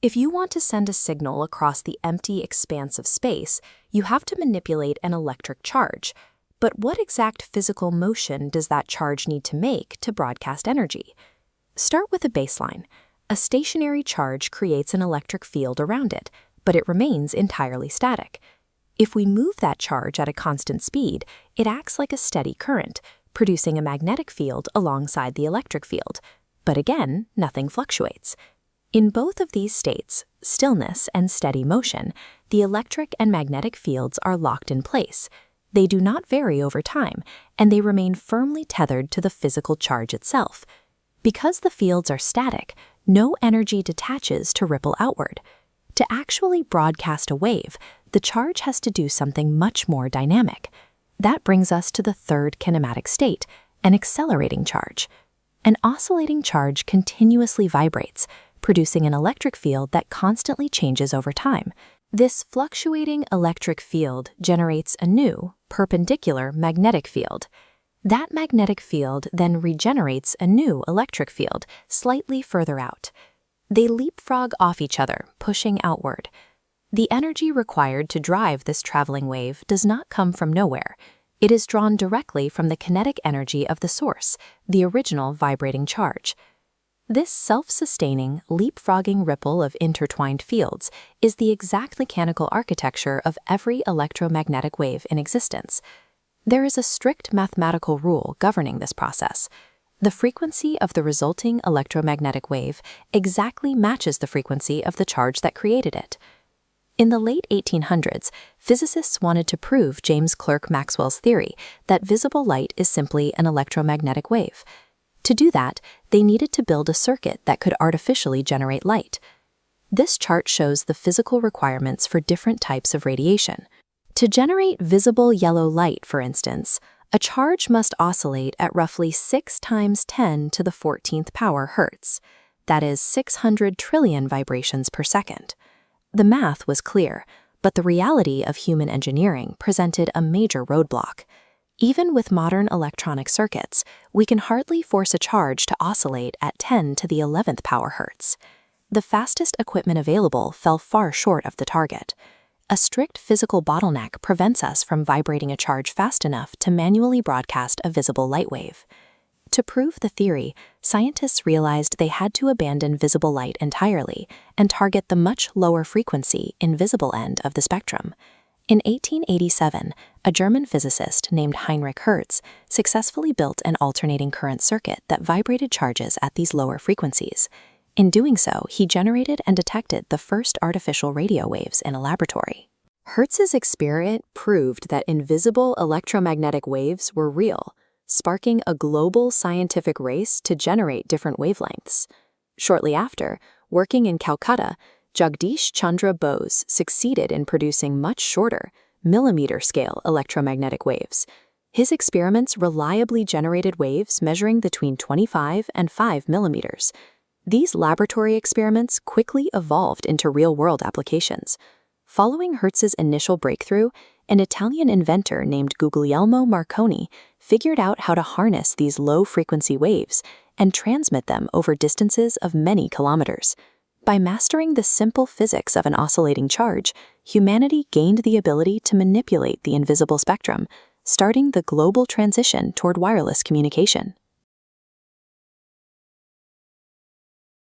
If you want to send a signal across the empty expanse of space, you have to manipulate an electric charge. But what exact physical motion does that charge need to make to broadcast energy? Start with a baseline. A stationary charge creates an electric field around it, but it remains entirely static. If we move that charge at a constant speed, it acts like a steady current, producing a magnetic field alongside the electric field. But again, nothing fluctuates. In both of these states, stillness and steady motion, the electric and magnetic fields are locked in place. They do not vary over time, and they remain firmly tethered to the physical charge itself. Because the fields are static, no energy detaches to ripple outward. To actually broadcast a wave, the charge has to do something much more dynamic. That brings us to the third kinematic state, an accelerating charge. An oscillating charge continuously vibrates, producing an electric field that constantly changes over time. This fluctuating electric field generates a new, perpendicular magnetic field. That magnetic field then regenerates a new electric field slightly further out. They leapfrog off each other, pushing outward. The energy required to drive this traveling wave does not come from nowhere. It is drawn directly from the kinetic energy of the source, the original vibrating charge. This self-sustaining, leapfrogging ripple of intertwined fields is the exact mechanical architecture of every electromagnetic wave in existence. There is a strict mathematical rule governing this process. The frequency of the resulting electromagnetic wave exactly matches the frequency of the charge that created it. In the late 1800s, physicists wanted to prove James Clerk Maxwell's theory that visible light is simply an electromagnetic wave. To do that, they needed to build a circuit that could artificially generate light. This chart shows the physical requirements for different types of radiation. To generate visible yellow light, for instance, a charge must oscillate at roughly 6 × 10 to the 14th power hertz. That is 600 trillion vibrations per second. The math was clear, but the reality of human engineering presented a major roadblock. Even with modern electronic circuits, we can hardly force a charge to oscillate at 10 to the 11th power hertz. The fastest equipment available fell far short of the target. A strict physical bottleneck prevents us from vibrating a charge fast enough to manually broadcast a visible light wave. To prove the theory, scientists realized they had to abandon visible light entirely and target the much lower frequency invisible end of the spectrum. In 1887, a German physicist named Heinrich Hertz successfully built an alternating current circuit that vibrated charges at these lower frequencies. In doing so, he generated and detected the first artificial radio waves in a laboratory. Hertz's experiment proved that invisible electromagnetic waves were real, sparking a global scientific race to generate different wavelengths. Shortly after, working in Calcutta, Jagdish Chandra Bose succeeded in producing much shorter, millimeter-scale electromagnetic waves. His experiments reliably generated waves measuring between 25 and 5 millimeters. These laboratory experiments quickly evolved into real-world applications. Following Hertz's initial breakthrough, an Italian inventor named Guglielmo Marconi figured out how to harness these low-frequency waves and transmit them over distances of many kilometers. By mastering the simple physics of an oscillating charge, humanity gained the ability to manipulate the invisible spectrum, starting the global transition toward wireless communication.